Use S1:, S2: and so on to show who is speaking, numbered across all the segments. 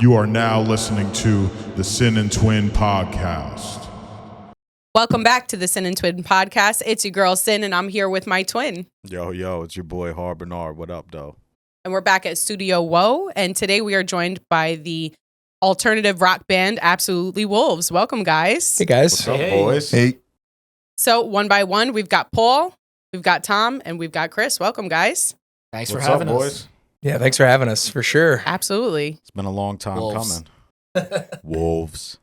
S1: You are now listening to the Sin and Twin podcast.
S2: Welcome back to the Sin and Twin podcast. It's your girl Sin, and I'm here with my twin.
S3: Yo, it's your boy Bernard. What up, though?
S2: And we're back at Studio AWOOO, and today we are joined by the alternative rock band Absolutely Wolves. Welcome, guys.
S4: Hey, guys.
S3: What's up, boys?
S4: Hey.
S2: So one by one, we've got Paul, we've got Tom, and we've got Chris. Welcome, guys.
S5: Thanks
S3: What's
S5: for having
S3: up,
S5: us.
S3: boys?
S4: Yeah, thanks for having us, for sure.
S2: Absolutely.
S3: It's been a long time
S5: Wolves.
S3: coming. Wolves.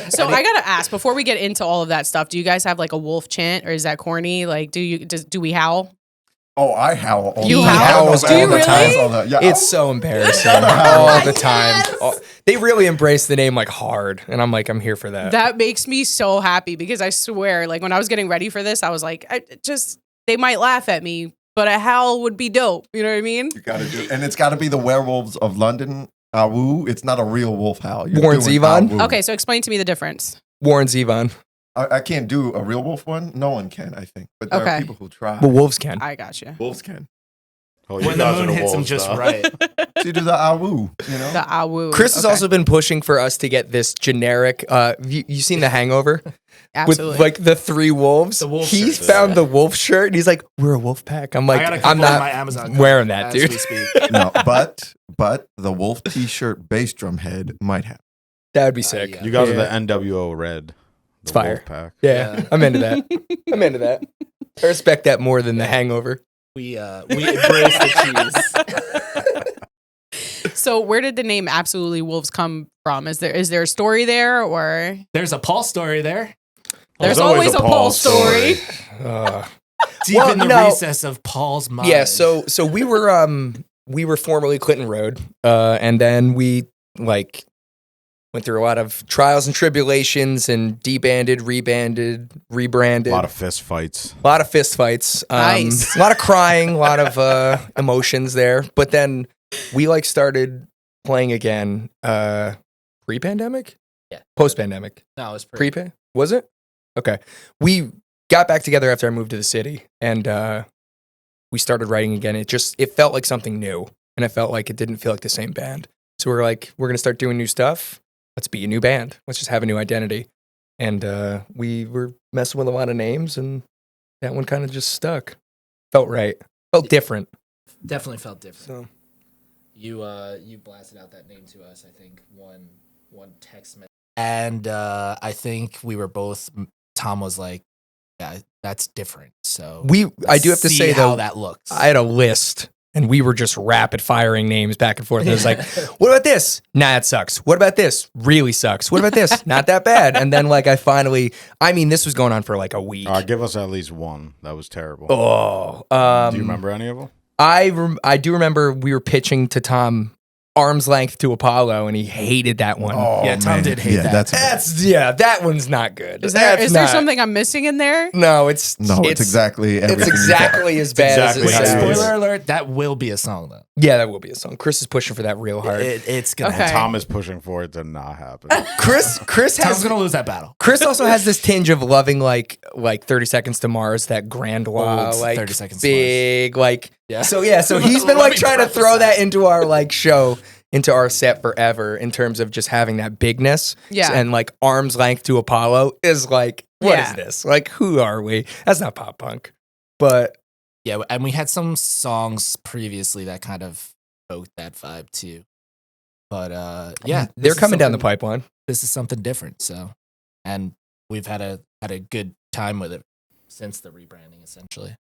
S2: So I gotta ask, before we get into all of that stuff, do you guys have like a wolf chant, or is that corny? Like, do we howl?
S6: Oh, I howl all
S2: You
S6: the time.
S2: howl?
S4: howls
S2: Do you
S4: all the
S2: really?
S4: time.
S6: Yeah,
S4: It's so embarrassing all the time. They really embrace the name like hard, and I'm here for that.
S2: That makes me so happy because I swear, like when I was getting ready for this, I was like, they might laugh at me, but a howl would be dope. You know what I mean?
S6: you gotta do it. And it's got to be the werewolves of London. AWOOOO. It's not a real wolf howl. You're
S4: Warren
S6: doing
S4: Zevon?
S6: AWOOOO.
S2: Okay, so explain to me the difference.
S4: Warren Zevon.
S6: I can't do a real wolf one. No one can, I think. But there
S2: Okay.
S6: are people who try.
S4: But wolves can.
S2: I got you.
S6: Wolves can.
S3: Oh, you
S5: When the
S3: guys are
S5: moon hits them
S3: wolves,
S5: just
S3: though.
S5: right.
S6: So you do the AWOOOO, you know?
S2: The AWOOOO.
S4: Chris has
S2: Okay.
S4: also been pushing for us to get this generic. You seen The Hangover?
S2: Absolutely.
S4: With like the three wolves.
S5: The wolf
S4: He
S5: shirts.
S4: found the wolf shirt, and he's like, "We're a wolf pack." I'm
S5: I
S4: like,
S5: got a
S4: I'm
S5: couple on
S4: not
S5: my Amazon
S4: wearing that,
S5: as
S4: dude.
S5: we speak.
S6: No, but the wolf t-shirt bass drum head might have.
S4: That would be sick.
S5: yeah.
S3: You guys
S4: Yeah.
S3: are the NWO Red.
S4: It's fire.
S3: Wolf pack.
S4: Yeah,
S5: Yeah.
S4: I'm into that. I'm into that. I respect that more than The Hangover.
S5: We embrace the cheese.
S2: So where did the name Absolutely Wolves come from? Is there a story there, or
S5: There's a Paul story there.
S2: there's always a Paul story?
S5: Deep
S4: Well,
S5: in the
S4: no.
S5: recess of Paul's mind.
S4: Yeah, so we were formerly Clinton Road, and then we like went through a lot of trials and tribulations and debanded, rebranded,
S3: A lot of fist fights.
S4: fist fights,
S2: Nice.
S4: a lot of crying, a lot of emotions there. But then we like started playing again, pre-pandemic,
S5: Yeah.
S4: post-pandemic,
S5: No, it was pretty.
S4: pre-pay, was it? Okay, we got back together after I moved to the city, and we started writing again. It felt like something new, and it felt like it didn't feel like the same band. So we were like, we're gonna start doing new stuff. Let's be a new band. Let's just have a new identity. And we were messing with a lot of names, and that one kind of just stuck. Felt right. Felt different.
S5: Definitely felt different.
S4: So
S5: You blasted out that name to us. I think one text message, and I think we were both. Tom was like, "Yeah, that's different." So
S4: I do have to
S5: see
S4: say
S5: how
S4: though,
S5: that looks.
S4: I had a list, and we were just rapid firing names back and forth. And it was like, what about this? Nah, it sucks. What about this? Really sucks. What about this? Not that bad. And then like this was going on for like a week.
S3: Give us at least one. That was terrible.
S4: Oh,
S3: Do you remember any of them?
S4: I do remember we were pitching to Tom Arm's Length to Apollo, and he hated that one.
S6: Oh,
S5: Yeah, Tom
S6: man.
S5: did hate that.
S4: That one's not good.
S2: Is there
S4: That's
S2: something I'm missing in there?
S4: No, it's
S6: exactly everything.
S4: it's
S6: you
S4: exactly as bad
S3: exactly
S4: as it
S3: how it is.
S4: sounds.
S5: Spoiler alert: that will be a song though.
S4: Yeah, that will be a song. Chris is pushing for that real hard.
S5: It's gonna
S2: Okay.
S5: happen.
S3: Tom is pushing for it to not happen.
S4: Chris
S5: Tom's
S4: has
S5: gonna lose that battle.
S4: Chris also has this tinge of loving like 30 Seconds to Mars, that Grandois,
S5: Old
S4: like
S5: 30 Seconds to Mars.
S4: big, like
S5: Yeah.
S4: So he's been like trying to throw that into our like show, into our set forever in terms of just having that bigness.
S2: Yeah.
S4: And like Arm's Length to Apollo is like, what is
S2: Yeah.
S4: this? Like, who are we? That's not pop punk. But
S5: Yeah, and we had some songs previously that kind of evoked that vibe too. But yeah,
S4: they're
S5: this is
S4: coming down the
S5: something-
S4: pipeline.
S5: This is something different. So, and we've had a good time with it since the rebranding, essentially.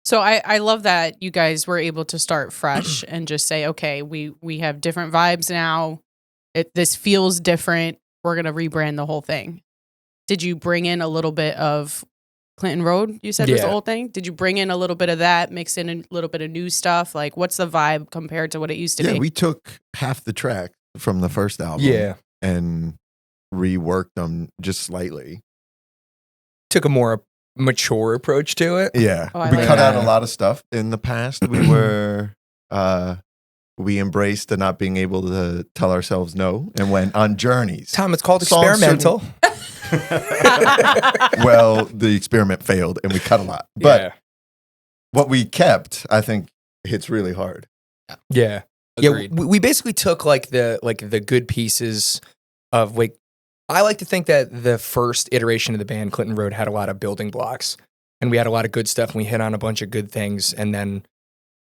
S2: So I love that you guys were able to start fresh and just say, okay, we have different vibes now. This feels different. We're gonna rebrand the whole thing. Did you bring in a little bit of Clinton Road? You said was the
S4: Yeah.
S2: whole thing. Did you bring in a little bit of that, mix in a little bit of new stuff? Like, what's the vibe compared to what it used to
S6: Yeah,
S2: be?
S6: we took half the track from the first album.
S4: Yeah.
S6: And reworked them just slightly.
S4: Took a more mature approach to it.
S6: Yeah.
S2: Oh, I
S6: we
S2: like
S6: cut out
S2: that.
S6: a lot of stuff in the past. We embraced the not being able to tell ourselves no and went on journeys.
S4: Tom, it's called
S6: Songs
S4: experimental.
S6: Well, the experiment failed and we cut a lot. But
S4: yeah.
S6: what we kept, I think, hits really hard.
S4: Yeah.
S5: Agreed.
S4: Yeah, we basically took like the good pieces of like. I like to think that the first iteration of the band, Clinton Road, had a lot of building blocks, and we had a lot of good stuff, and we hit on a bunch of good things, and then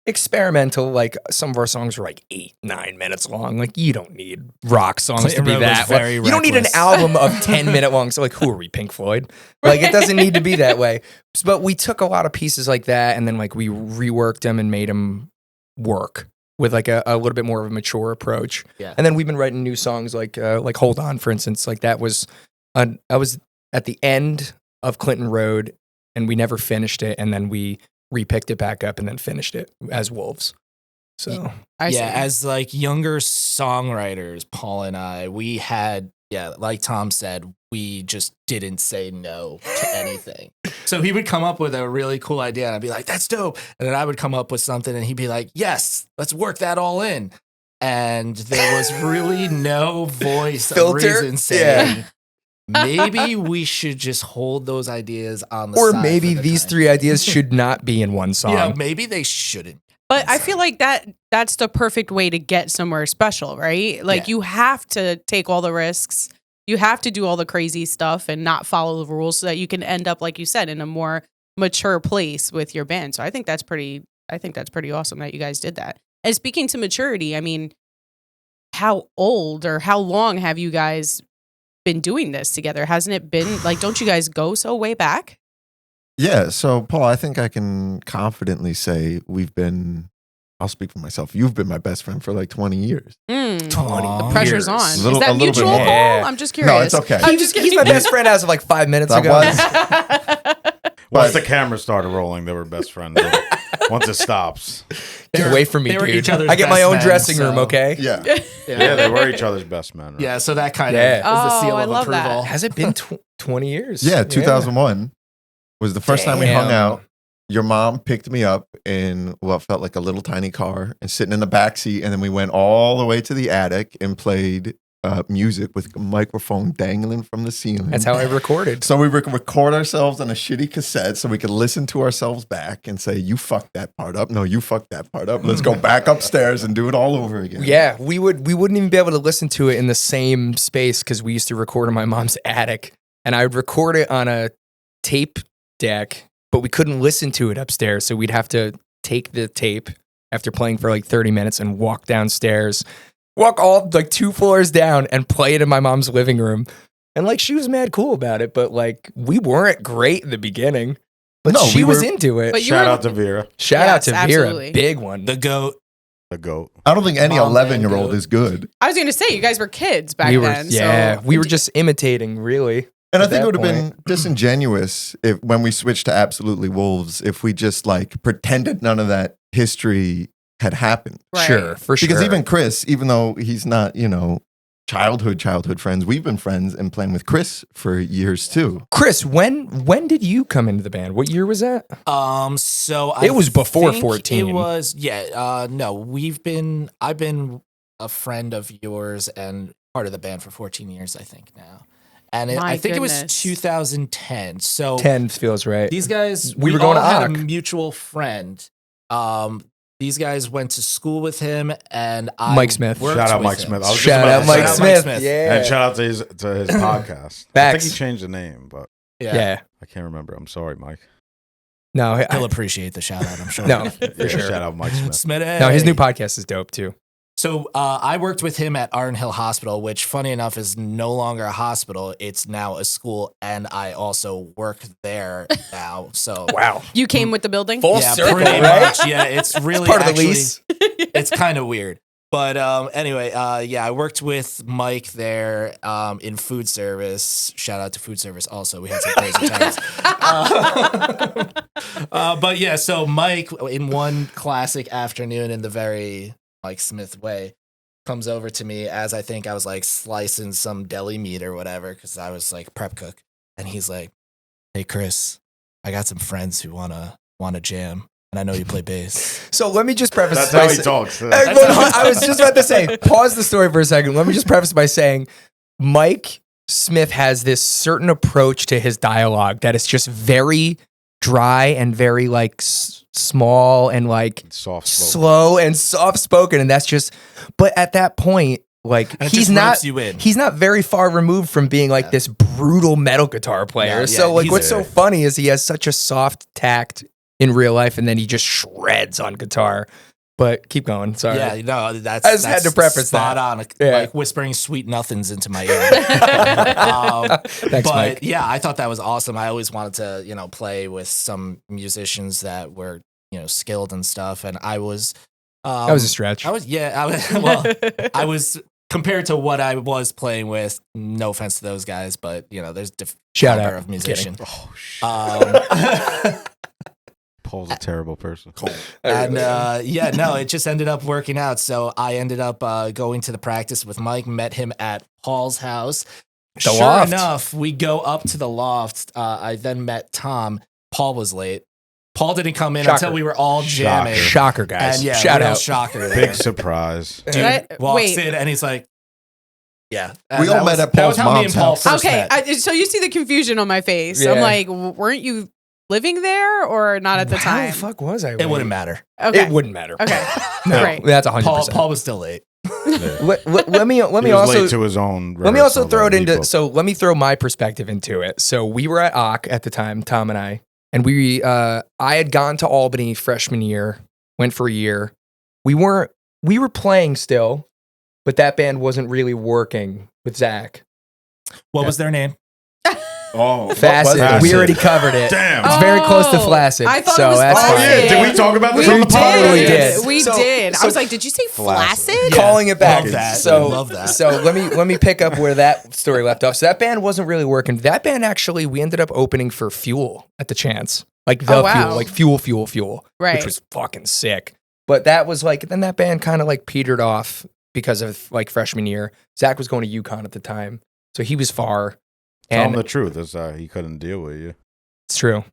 S4: experimental. Like some of our songs were like 8-9 minutes long. Like you don't need rock songs
S5: Clinton
S4: to be
S5: Road was
S4: that.
S5: very
S4: You don't need an
S5: reckless.
S4: album of 10-minute long. So like, who are we, Pink Floyd? Like it doesn't need to be that way. But we took a lot of pieces like that, and then like we reworked them and made them work with like a little bit more of a mature approach.
S5: Yeah.
S4: And then we've been writing new songs like Hold On, for instance. Like that was, I was at the end of Clinton Road, and we never finished it, and then we repicked it back up and then finished it as Wolves. So
S2: I see.
S5: As like younger songwriters, Paul and I, we had, like Tom said, we just didn't say no to anything. So he would come up with a really cool idea and I'd be like, that's dope. And then I would come up with something and he'd be like, yes, let's work that all in. And there was really no voice of
S4: Filter?
S5: reason saying, maybe we should just hold those ideas on the
S4: or
S5: side
S4: maybe
S5: for the
S4: these
S5: time.
S4: 3 ideas should not be in one song.
S5: Yeah, maybe they shouldn't.
S2: But I feel like that's the perfect way to get somewhere special, right? Like you have to take all the risks. You have to do all the crazy stuff and not follow the rules so that you can end up, like you said, in a more mature place with your band. So I think that's pretty awesome that you guys did that. And speaking to maturity, I mean, how old or how long have you guys been doing this together? Hasn't it been like, don't you guys go so way back?
S6: Yeah, so Paul, I think I can confidently say I'll speak for myself. You've been my best friend for like 20 years.
S4: 20
S2: The pressure's on.
S6: A little-
S2: Is
S6: a
S2: that
S6: little bit
S2: mutual,
S6: more.
S2: Paul?
S4: Yeah.
S2: I'm just curious.
S6: No, it's okay.
S2: I'm just
S4: He's my best friend as of like 5 minutes
S6: That
S4: ago.
S6: was-
S3: Once the camera started rolling, they were best friends. Once it stops.
S4: Get away from me,
S5: they were
S4: dude.
S5: each other's
S4: I get my
S5: best
S4: own
S5: men,
S4: dressing room,
S5: so-
S4: okay?
S6: Yeah.
S3: Yeah, they were each other's best men. Right?
S5: Yeah, so that kind
S4: Yeah.
S5: of is the seal
S2: Oh, I
S5: of
S2: love that.
S5: approval.
S4: Has it been 20 years?
S6: Yeah, 2001 was the first time we hung
S4: Damn.
S6: out. Your mom picked me up in what felt like a little tiny car and sitting in the back seat, and then we went all the way to the attic and played music with a microphone dangling from the ceiling.
S4: That's how I recorded.
S6: So we would record ourselves on a shitty cassette so we could listen to ourselves back and say, you fucked that part up. No, you fucked that part up. Let's go back upstairs and do it all over again.
S4: Yeah, we wouldn't even be able to listen to it in the same space because we used to record in my mom's attic, and I would record it on a tape deck, but we couldn't listen to it upstairs, so we'd have to take the tape after playing for like 30 minutes and walk downstairs, walk all like 2 floors down and play it in my mom's living room. And like she was mad cool about it, but like we weren't great in the beginning. But
S6: No,
S4: she
S6: we
S4: was
S6: were-
S4: into it.
S2: But you
S3: Shout
S2: were-
S3: out to Vera,
S4: Shout out
S2: Yes,
S4: to Vera,
S2: absolutely.
S4: big one.
S5: The GOAT.
S3: the GOAT.
S6: I don't think any
S5: Mom,
S6: 11-year-old
S5: man,
S6: is good.
S2: I was going to say, you guys were kids back
S4: we were,
S2: then.
S4: yeah,
S2: so
S4: we were just imitating, really.
S6: And I
S4: At
S6: think it
S4: that
S6: would have been
S4: point.
S6: disingenuous if, when we switched to Absolutely Wolves, if we just like pretended none of that history had happened.
S2: Right.
S4: Sure, for sure.
S6: Because even Chris, even though he's not, childhood friends, we've been friends and playing with Chris for years too.
S4: Chris, when did you come into the band? What year was that?
S5: So
S4: It was before
S5: think
S4: 14.
S5: It was, no, I've been a friend of yours and part of the band for 14 years, I think now. And
S2: My
S5: I think it was
S2: goodness.
S5: 2010. So
S4: 10 feels right.
S5: these guys,
S4: We
S5: we
S4: were going
S5: all
S4: to
S5: had a
S4: Ock.
S5: mutual friend. These guys went to school with him, and I
S4: Mike Smith.
S5: worked
S3: Shout out
S5: with
S3: Mike
S5: him.
S3: Smith. I was just
S4: Shout
S3: about
S4: out
S3: to
S4: Mike
S3: say-
S5: Mike
S4: Smith.
S5: Smith.
S4: Yeah.
S3: And shout out to his podcast. I think
S4: Facts.
S3: he changed the name, but
S4: yeah.
S3: I can't remember. I'm sorry, Mike.
S4: No,
S5: He'll appreciate the shout out, I'm sure.
S4: no,
S3: Yeah,
S4: for sure.
S3: Shout out Mike Smith.
S5: Smitty.
S4: No, his new podcast is dope too.
S5: So I worked with him at Arden Hill Hospital, which, funny enough, is no longer a hospital. It's now a school, and I also work there now. So
S4: Wow.
S2: you came with the building?
S4: Full
S5: yeah,
S4: circle,
S5: pretty
S4: right?
S5: much. Yeah, it's really
S4: Part of the
S5: actually-
S4: lease.
S5: It's kind of weird. But anyway, I worked with Mike there in food service. Shout out to food service also. We had some crazy times. But yeah, so Mike, in one classic afternoon in the very Mike Smith way, comes over to me as I think I was like slicing some deli meat or whatever because I was like prep cook. And he's like, hey, Chris, I got some friends who wanna jam. And I know you play bass.
S4: So let me just preface
S3: That's
S4: by
S3: how he
S4: sa-
S3: talks.
S4: I was just about to say, pause the story for a second. Let me just preface by saying Mike Smith has this certain approach to his dialogue that is just very dry and very like small and like
S3: Soft.
S4: slow and soft spoken, and that's just. But at that point, like
S5: And it
S4: he's
S5: just
S4: not
S5: ropes you in.
S4: he's not very far removed from being like this brutal metal guitar player.
S5: Yeah,
S4: so like
S5: he's
S4: what's so funny is he has such a soft tact in real life, and then he just shreds on guitar. But keep going. Sorry.
S5: Yeah, no, that's
S4: I just had to preface
S5: spot
S4: that.
S5: on,
S4: Yeah.
S5: like whispering sweet nothings into my ear.
S4: Thanks,
S5: but
S4: Mike.
S5: yeah, I thought that was awesome. I always wanted to, play with some musicians that were, skilled and stuff. And I was,
S4: That was a stretch.
S5: I was compared to what I was playing with. No offense to those guys, but there's different
S4: Shout
S5: caliber
S4: out.
S5: of musician.
S3: Oh shit.
S5: Um,
S3: Paul's a terrible person.
S5: And it just ended up working out. So I ended up going to the practice with Mike, met him at Paul's house.
S4: The
S5: Sure
S4: loft.
S5: enough, we go up to the loft. I then met Tom. Paul was late. Paul didn't come in
S4: Shocker.
S5: until we were all jamming.
S4: Shocker, guys.
S5: And yeah,
S4: Shout
S5: real
S4: out.
S5: shocker. There.
S3: Big surprise.
S5: Dude walks
S2: Wait.
S5: in and he's like, yeah.
S6: We all met at Paul's
S5: that was how me
S6: mom's
S5: and Paul
S6: house.
S5: first
S2: Okay,
S5: met.
S2: so you see the confusion on my face.
S4: Yeah.
S2: I'm like, weren't you living there or not at the
S4: How
S2: time?
S4: the fuck was I?
S5: It wouldn't matter.
S2: Okay.
S4: It wouldn't matter.
S2: Okay.
S4: No,
S2: Great.
S4: that's 100%.
S5: Paul was still late.
S4: Let me
S3: He was
S4: also
S3: late to his own.
S4: let me also
S3: rehearsal
S4: throw it
S3: that he
S4: into.
S3: booked.
S4: So let me throw my perspective into it. So we were at AWOOOO at the time, Tom and I, and I had gone to Albany freshman year, went for a year. We were playing still, but that band wasn't really working with Zach.
S5: What was their name?
S3: Oh,
S4: Facet.
S3: Facet.
S4: We already covered it.
S3: Damn.
S4: It's very close to
S2: Oh,
S4: Flaccid.
S2: I thought
S4: so
S2: it was
S4: that's
S3: Oh
S2: Flaccid.
S3: yeah,
S4: fine.
S3: did we talk about this
S2: We
S3: on the podcast?
S4: totally
S2: did.
S4: did.
S2: We
S4: So-
S2: did. I
S4: so-
S2: was like, did you say
S3: Flaccid.
S2: flaccid?
S5: Yeah.
S4: Calling it back.
S5: Love that.
S4: So
S5: Love that.
S4: So let me pick up where that story left off. So that band wasn't really working. That band actually, we ended up opening for Fuel at the Chance, like the
S2: Oh, wow.
S4: Fuel, like Fuel,
S2: Right.
S4: which was fucking sick. But that was like, then that band kind of like petered off because of like freshman year. Zach was going to UConn at the time, so he was far.
S3: Tell him
S4: And
S3: the truth. Is he couldn't deal with you.
S4: it's true.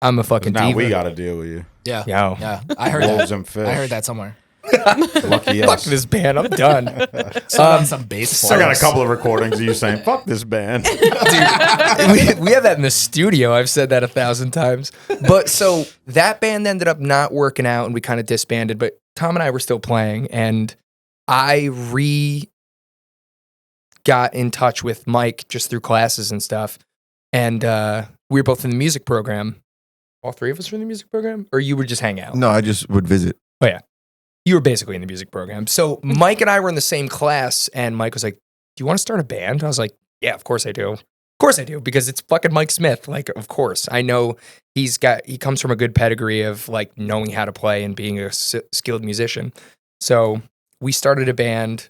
S4: I'm a fucking
S3: Now
S4: diva.
S3: we got to deal with you.
S5: Yeah.
S4: Yo.
S5: Yeah. I heard
S3: Wolves
S5: that.
S3: and fish.
S5: I heard that somewhere.
S3: Lucky
S4: Fuck
S3: us.
S4: this band. I'm done.
S5: On some bass
S3: I got a
S5: forums.
S3: couple of recordings of you saying "fuck this band."
S4: Dude, we have that in the studio. I've said that 1,000 times. But so that band ended up not working out and we kind of disbanded, but Tom and I were still playing, and I got in touch with Mike just through classes and stuff. And we were both in the music program. All three of us were in the music program? Or you would just hang out?
S6: No, I just would visit.
S4: You were basically in the music program. So Mike and I were in the same class, and Mike was like, do you want to start a band? I was like, yeah, of course I do. Of course I do, because it's fucking Mike Smith. Like, of course. I know he comes from a good pedigree of like knowing how to play and being a skilled musician. So we started a band.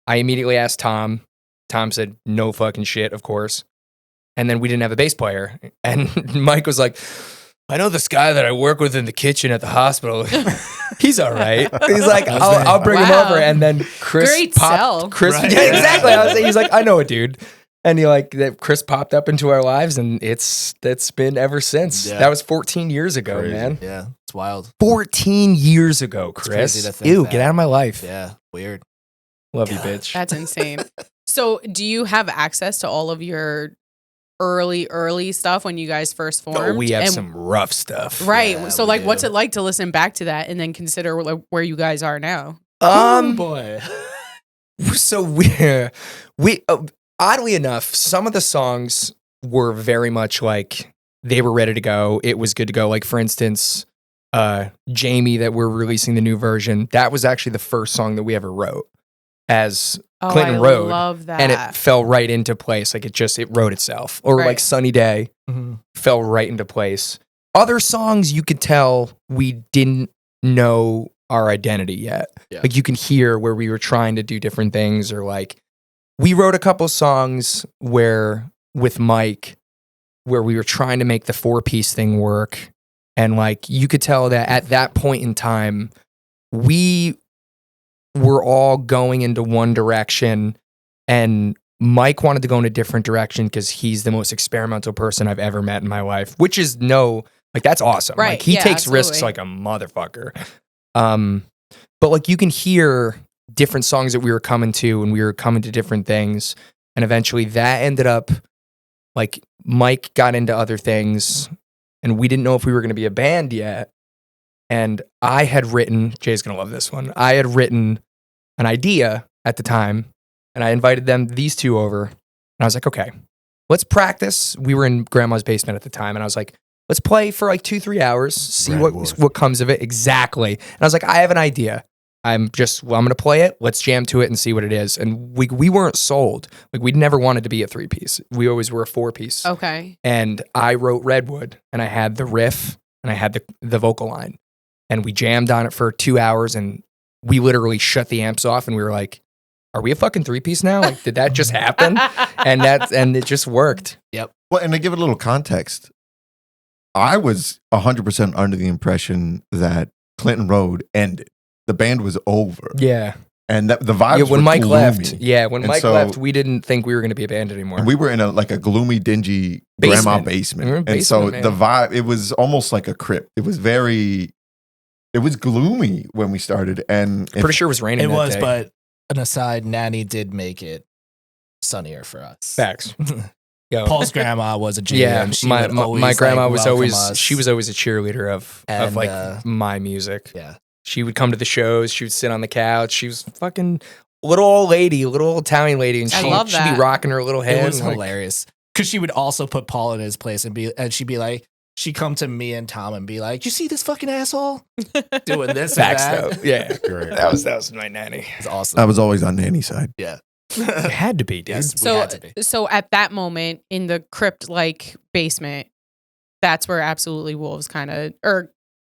S4: I immediately asked Tom. Tom said, no fucking shit, of course. And then we didn't have a bass player. And Mike was like, I know this guy that I work with in the kitchen at the hospital. He's all right. He's like, I'll bring him
S2: Wow.
S4: over. And then Chris
S2: Great sell.
S4: Chris,
S5: Right.
S4: yeah, exactly. I was saying, he's like, I know it, dude. And Chris popped up into our lives, and that's been ever since.
S5: Yeah.
S4: That was 14 years ago,
S3: Crazy.
S4: man.
S5: Yeah. It's wild.
S4: 14 years ago,
S5: It's
S4: Chris.
S5: crazy to think
S4: Ew,
S5: that.
S4: get out of my life.
S5: Yeah. Weird.
S4: Love you, bitch.
S2: That's insane. So, do you have access to all of your early stuff when you guys first formed?
S4: Oh, we have
S2: And-
S4: some rough stuff.
S2: Right.
S5: Yeah,
S2: so,
S5: we
S2: like,
S5: do.
S2: what's it like to listen back to that and then consider like, where you guys are now?
S5: Boy.
S4: So we oddly enough, some of the songs were very much like they were ready to go. It was good to go. Like for instance, Jamie, that we're releasing the new version. That was actually the first song that we ever wrote as
S2: Oh,
S4: Clinton
S2: I
S4: Road,
S2: love that.
S4: and it fell right into place. Like it wrote itself. Or
S2: Right.
S4: like Sunny Day fell right into place. Other songs you could tell we didn't know our identity yet.
S5: Yeah.
S4: Like you can hear where we were trying to do different things, or like we wrote a couple songs with Mike where we were trying to make the 4-piece thing work. And like you could tell that at that point in time, we were all going into one direction, and Mike wanted to go in a different direction because he's the most experimental person I've ever met in my life, which is that's awesome.
S2: Right.
S4: Like he
S2: Yeah,
S4: takes risks
S2: absolutely.
S4: like a motherfucker. But like you can hear different songs that we were coming to, and we were coming to different things. And eventually that ended up like Mike got into other things, and we didn't know if we were going to be a band yet. And I had written, Jay's going to love this one. I had written an idea at the time, and I invited these two over. And I was like, okay, let's practice. We were in grandma's basement at the time, and I was like, let's play for like 2-3 hours, see what comes of it. Exactly. And I was like, I have an idea. I'm going to play it. Let's jam to it and see what it is. And we weren't sold. Like, we never wanted to be a 3-piece. We always were a 4-piece.
S2: Okay.
S4: And I wrote Redwood, and I had the riff, and I had the vocal line. And we jammed on it for 2 hours, and we literally shut the amps off, and we were like, are we a fucking 3-piece now? Like, did that just happen? And it just worked.
S5: Yep.
S6: Well, and to give it a little context, I was 100% under the impression that Clinton Road ended. The band was over.
S4: Yeah.
S6: And the vibes
S4: when
S6: were
S4: Mike
S6: gloomy.
S4: left. Yeah, when
S6: And
S4: Mike
S6: so-
S4: left, we didn't think we were going to be a band anymore.
S6: And we were in a gloomy, dingy
S4: Basement.
S6: grandma basement.
S4: We were in
S6: And so
S4: basement,
S6: the
S4: man.
S6: vibe, it was almost like a crypt. It was gloomy when we started. And
S4: Pretty sure it was raining
S5: It
S4: that
S5: was,
S4: day.
S5: but an aside, Nanny did make it sunnier for us.
S4: Facts. Yo.
S5: Paul's grandma was a GM.
S4: Yeah,
S5: She
S4: my
S5: would always,
S4: my grandma
S5: like,
S4: was
S5: welcome
S4: always
S5: us.
S4: she was always a cheerleader of
S5: And,
S4: like my music.
S5: Yeah.
S4: She would come to the shows. She would sit on the couch. She was fucking little old lady, little old Italian lady, and
S2: I
S4: she'd
S2: love
S4: be
S2: that.
S4: rocking her little head.
S5: It was
S4: and, like,
S5: hilarious because she would also put Paul in his place and she'd be like, she'd come to me and Tom and be like, "You see this fucking asshole doing this?"
S4: Facts
S5: and
S4: though. Yeah,
S3: Great.
S4: that was my nanny.
S5: It's awesome.
S6: I was always on Nanny's side.
S5: Yeah.
S4: It had to be, dude.
S5: Yes, we had to be.
S2: So at that moment in the crypt-like basement, that's where Absolutely Wolves kind of, or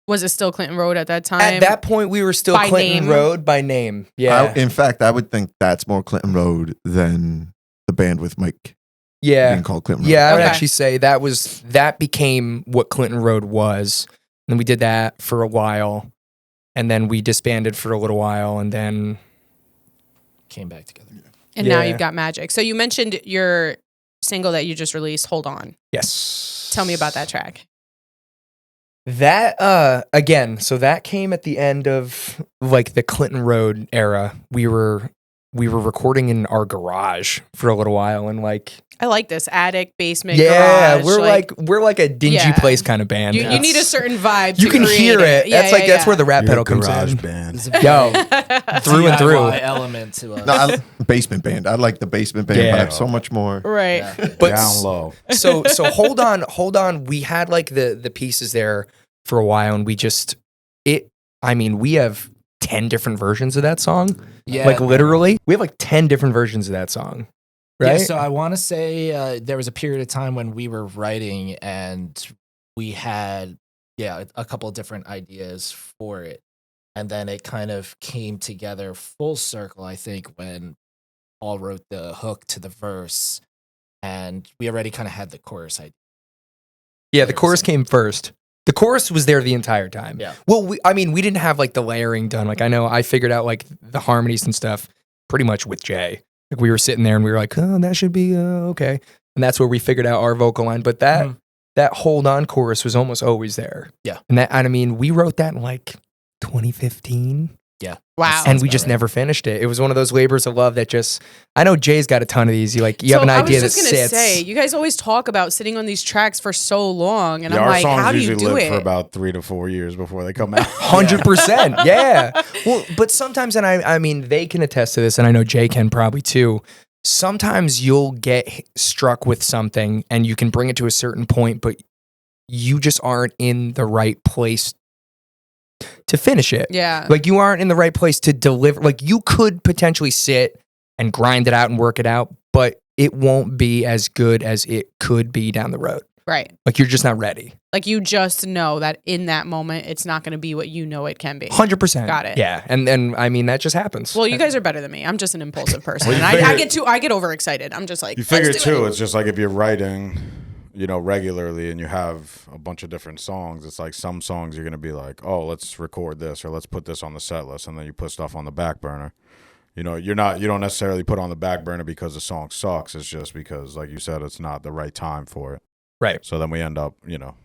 S2: was it still Clinton Road at that time?
S4: At that point, we were still
S2: By
S4: Clinton
S2: name?
S4: Road by name. Yeah,
S6: In fact, I would think that's more Clinton Road than the band with Mike
S4: yeah,
S6: being called Clinton Road.
S4: yeah. I would
S2: Okay.
S4: actually say that became what Clinton Road was. And we did that for a while, and then we disbanded for a little while, and then
S5: Came back together.
S2: and now
S4: Yeah.
S2: you've got Magic. So you mentioned your single that you just released, Hold On.
S4: yes.
S2: Tell me about that track.
S4: That again, so that came at the end of like the Clinton Road era. We were recording in our garage for a little while, and like
S2: I like this attic, basement,
S4: yeah,
S2: garage.
S4: we're like a dingy
S2: Yeah.
S4: place kind of band.
S2: you need a certain vibe.
S4: You
S2: to
S4: can
S2: create
S4: hear it.
S2: Yeah,
S4: That's where the rap
S3: You're a
S4: pedal comes
S3: garage
S4: in.
S3: band.
S5: It's a
S4: Yo,
S5: very
S4: through and through.
S5: DIY element to us.
S6: No, basement band. I like the basement band
S4: Yeah.
S6: vibe so much more.
S2: right.
S5: Yeah.
S4: But
S3: Down low.
S4: so hold on. We had like the pieces there for a while, and we have 10 different versions of that song.
S5: Yeah.
S4: Like literally, we have like 10 different versions of that song. Right?
S5: Yeah, so I want to say there was a period of time when we were writing and we had, a couple of different ideas for it. And then it kind of came together full circle, I think, when Paul wrote the hook to the verse. And we already kind of had the chorus idea.
S4: Yeah, the chorus came first. The chorus was there the entire time.
S5: Yeah.
S4: Well, we didn't have like the layering done. Like I know I figured out like the harmonies and stuff pretty much with Jay. Like we were sitting there and we were like, oh, that should be okay. And that's where we figured out our vocal line. But that Hold On chorus was almost always there.
S5: Yeah.
S4: And we wrote that in like 2015.
S5: Yeah.
S2: Wow.
S4: And we
S5: about
S4: just
S5: right.
S4: never finished it. It was one of those labors of love that just, I know Jay's got a ton of these. You have an idea
S2: I
S4: that
S2: was just gonna
S4: sits.
S2: say, you guys always talk about sitting on these tracks for so long, and
S3: Yeah,
S2: I'm
S3: our
S2: like,
S3: songs
S2: how do you
S3: usually
S2: do
S3: live
S2: it?
S3: for about 3 to 4 years before they come out.
S4: 100%. Yeah. Well, but sometimes, and I mean, they can attest to this, and I know Jay can probably too. Sometimes you'll get struck with something and you can bring it to a certain point, but you just aren't in the right place to finish it.
S2: Yeah.
S4: Like you aren't in the right place to deliver. Like you could potentially sit and grind it out and work it out, but it won't be as good as it could be down the road.
S2: Right.
S4: Like you're just not ready.
S2: Like you just know that in that moment, it's not going to be what you know it can be.
S4: 100%.
S2: Got it.
S4: Yeah. And I mean, that just happens.
S2: Well, you guys are better than me. I'm just an impulsive person,
S3: Well,
S2: and
S3: you
S2: I get overexcited. I'm just like,
S3: You figure
S2: let's do
S3: too,
S2: it.
S3: it's just like if you're writing, regularly and you have a bunch of different songs, it's like some songs you're going to be like, oh, let's record this or let's put this on the set list. And then you put stuff on the back burner. You don't necessarily put on the back burner because the song sucks. It's just because, like you said, it's not the right time for it.
S4: Right.
S3: So then we end up,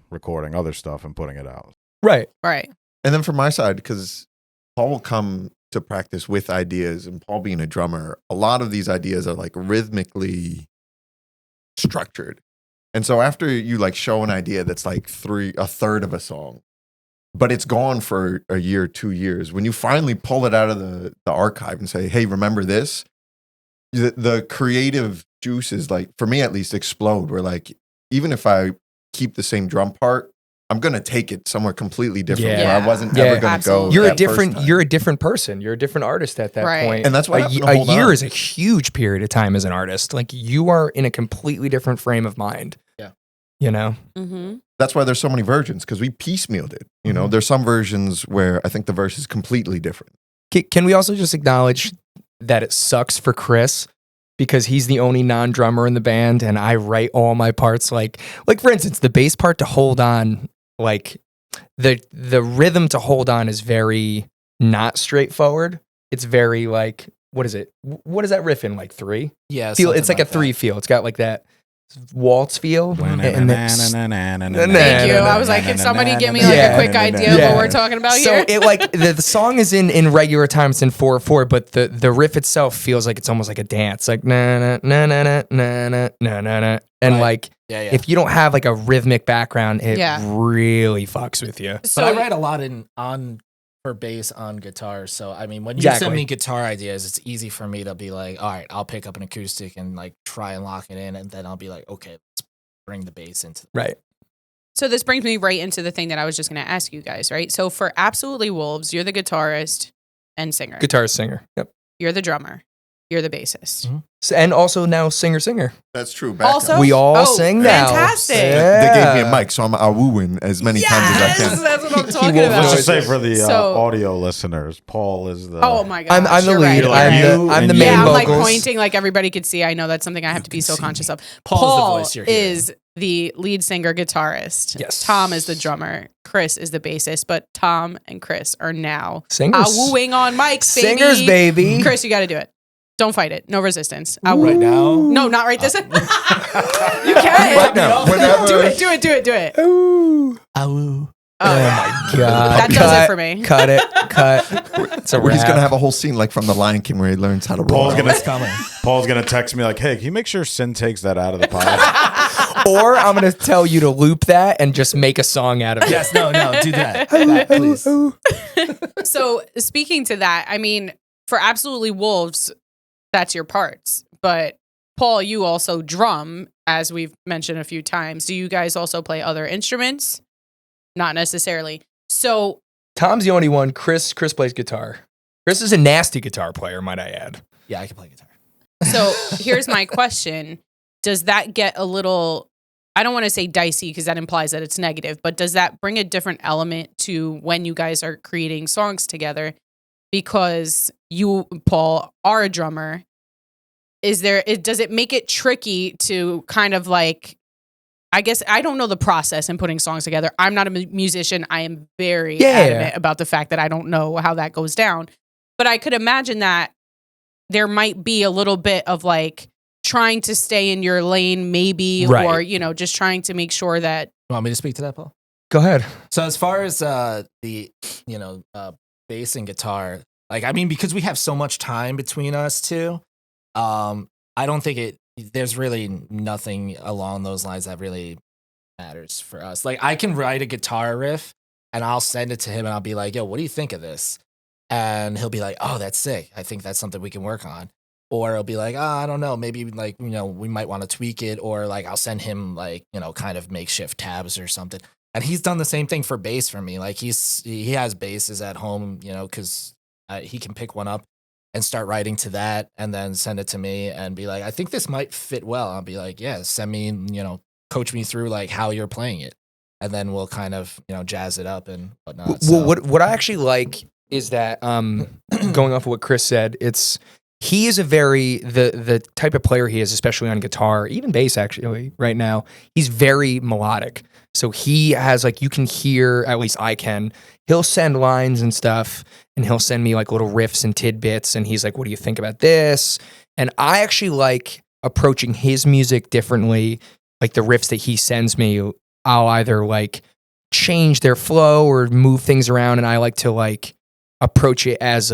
S3: recording other stuff and putting it out.
S4: Right.
S2: Right.
S6: And then from my side, because Paul will come to practice with ideas, and Paul being a drummer, a lot of these ideas are like rhythmically structured. And so after you like show an idea that's like a third of a song, but it's gone for a year, 2 years, when you finally pull it out of the archive and say, hey, remember this? The creative juices, like for me at least, explode. Where like, even if I keep the same drum part, I'm gonna take it somewhere completely different.
S4: Yeah.
S6: Where I wasn't
S4: Yeah.
S6: ever gonna
S2: Absolutely.
S6: go.
S4: You're a
S6: that first
S4: different.
S6: time.
S4: You're a different person. You're a different artist at that
S2: Right.
S4: point.
S6: And that's what
S4: a,
S6: happened to
S4: a
S6: Hold
S4: year
S6: On.
S4: is a huge period of time as an artist. Like you are in a completely different frame of mind.
S5: Yeah.
S4: You know.
S2: Mm-hmm.
S6: That's why there's so many versions, because we piecemealed it. You know, there's some versions where I think the verse is completely different.
S4: Can we also just acknowledge that it sucks for Chris because he's the only non-drummer in the band, and I write all my parts like for instance, the bass part to Hold On, like the rhythm to Hold On is very not straightforward. It's very like, what is it? What is that riff in, like 3?
S5: Yeah,
S4: Feel,
S5: something
S4: it's like a 3
S5: that.
S4: feel. It's got like that waltz feel.
S2: Thank you. I was like, can somebody give me like
S4: Yeah.
S2: a quick idea of
S4: Yeah.
S2: what we're talking about
S4: So
S2: here?
S4: it like the song is in regular time, it's in 4/4, but the riff itself feels like it's almost like a dance, like na na na na na na na na na na, and
S5: Right.
S4: like
S5: Yeah, yeah.
S4: if you don't have like a rhythmic background, it
S2: Yeah.
S4: really fucks with you.
S2: So
S5: But I write a lot for bass on guitar. So I mean, when you
S4: Exactly.
S5: send me guitar ideas, it's easy for me to be like, all right, I'll pick up an acoustic and like try and lock it in, and then I'll be like, okay, let's bring the bass into.
S4: Right.
S2: So this brings me right into the thing that I was just going to ask you guys, right? So for Absolutely Wolves, you're the guitarist and singer.
S4: Guitar singer. Yep.
S2: You're the drummer. You're the bassist.
S5: Mm-hmm.
S4: And also now singer.
S6: That's true.
S2: Also,
S4: We all sing now.
S2: Fantastic.
S6: They gave me a mic, so I'm awooing as many times as I
S2: Yes,
S6: can.
S2: that's what I'm talking
S4: will
S2: about.
S3: Let's just say for the
S2: So-
S3: audio listeners, Paul is the.
S2: Oh my god!
S4: I'm the
S2: you're
S4: lead.
S2: right.
S4: I'm the
S3: and
S4: main
S2: Yeah, I'm
S4: vocals.
S2: like pointing like everybody could see. I know that's something I have to be so conscious of.
S5: Paul's the
S2: Paul
S5: voice you're hearing.
S2: is the lead singer guitarist.
S4: Yes.
S2: Tom is the drummer. Chris is the bassist. But Tom and Chris are now
S4: Singers.
S2: wooing on mics, baby.
S4: Singers, baby.
S2: Chris, you got to do it. Don't fight it. No resistance.
S5: Right now,
S2: No, not right this. You can.
S6: Right now, whenever.
S2: Do it.
S4: Ooh.
S5: AWOOOO.
S4: Oh my god.
S2: That does it for me.
S4: Cut it. It's a
S6: Where he's
S4: wrap.
S6: gonna have a whole scene like from The Lion King where he learns how to roll.
S3: Paul's gonna
S5: coming.
S3: Paul's gonna text me like, "Hey, can you make sure Sin takes that out of the pod?"
S4: Or I'm gonna tell you to loop that and just make a song out of it.
S5: Yes, no, do that, please.
S2: So speaking to that, I mean, for Absolutely Wolves, that's your parts. But Paul, you also drum, as we've mentioned a few times. Do you guys also play other instruments? Not necessarily. So
S4: Tom's the only one. Chris plays guitar. Chris is a nasty guitar player, might I add.
S5: Yeah, I can play guitar.
S2: So here's my question. Does that get a little, I don't want to say dicey because that implies that it's negative, but does that bring a different element to when you guys are creating songs together? Because you, Paul, are a drummer. Does it make it tricky to kind of like, I guess I don't know the process in putting songs together. I'm not a musician. I am very adamant about the fact that I don't know how that goes down. But I could imagine that there might be a little bit of like trying to stay in your lane, maybe,
S4: Right.
S2: or, just trying to make sure that.
S5: You want me to speak to that, Paul?
S4: Go ahead.
S5: So as far as the bass and guitar, like I mean, because we have so much time between us two, I don't think there's really nothing along those lines that really matters for us. Like I can write a guitar riff and I'll send it to him and I'll be like, yo, what do you think of this? And he'll be like, oh, that's sick. I think that's something we can work on. Or he'll be like, oh, I don't know, maybe like, we might want to tweak it. Or like I'll send him like, kind of makeshift tabs or something. And he's done the same thing for bass for me. Like he has basses at home, because he can pick one up and start writing to that and then send it to me and be like, I think this might fit well. I'll be like, yeah, send me, coach me through like how you're playing it. And then we'll kind of, jazz it up and whatnot.
S4: Well, what I actually like is that going off of what Chris said, he is a very the type of player he is, especially on guitar, even bass actually right now, he's very melodic. So he has like, you can hear, at least I can, he'll send lines and stuff and he'll send me like little riffs and tidbits and he's like, what do you think about this? And I actually like approaching his music differently. Like the riffs that he sends me, I'll either like change their flow or move things around. And I like to like approach it as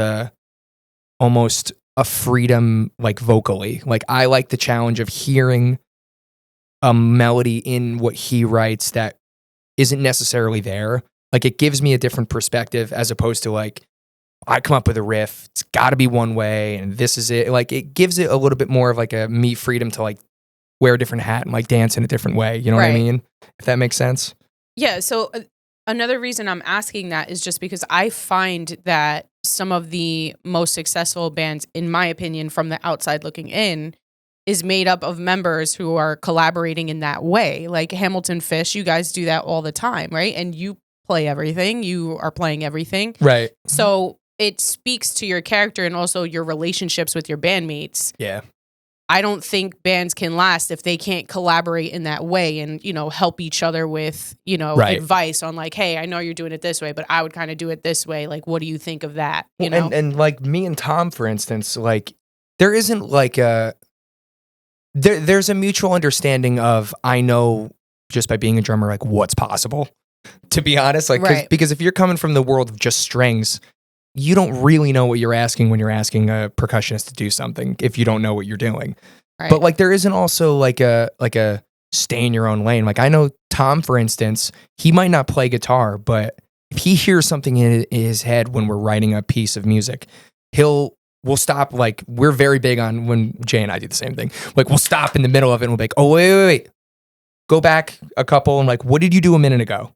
S4: almost a freedom, like vocally. Like I like the challenge of hearing a melody in what he writes that isn't necessarily there. Like it gives me a different perspective as opposed to like, I come up with a riff, it's got to be one way and this is it. Like it gives it a little bit more of like a me freedom to like wear a different hat and like dance in a different way. You know what I mean? If that makes sense.
S2: Yeah. So another reason I'm asking that is just because I find that some of the most successful bands, in my opinion, from the outside looking in, is made up of members who are collaborating in that way. Like Hamilton Fish, you guys do that all the time, right? And you play everything. You are playing everything.
S4: Right.
S2: So it speaks to your character and also your relationships with your bandmates.
S4: Yeah.
S2: I don't think bands can last if they can't collaborate in that way and, you know, help each other with, you know, advice on like, hey, I know you're doing it this way, but I would kind of do it this way. Like, what do you think of that? You know?
S4: And like me and Tom, for instance, like there isn't like there's a mutual understanding of, I know just by being a drummer, like what's possible, to be honest, like, because if you're coming from the world of just strings, you don't really know what you're asking when you're asking a percussionist to do something if you don't know what you're doing. Right. But like there isn't also like a stay in your own lane. Like I know Tom, for instance, he might not play guitar, but if he hears something in his head when we're writing a piece of music, we'll stop. Like we're very big on when Jay and I do the same thing. Like we'll stop in the middle of it and we'll be like, oh, wait. Go back a couple and like, what did you do a minute ago?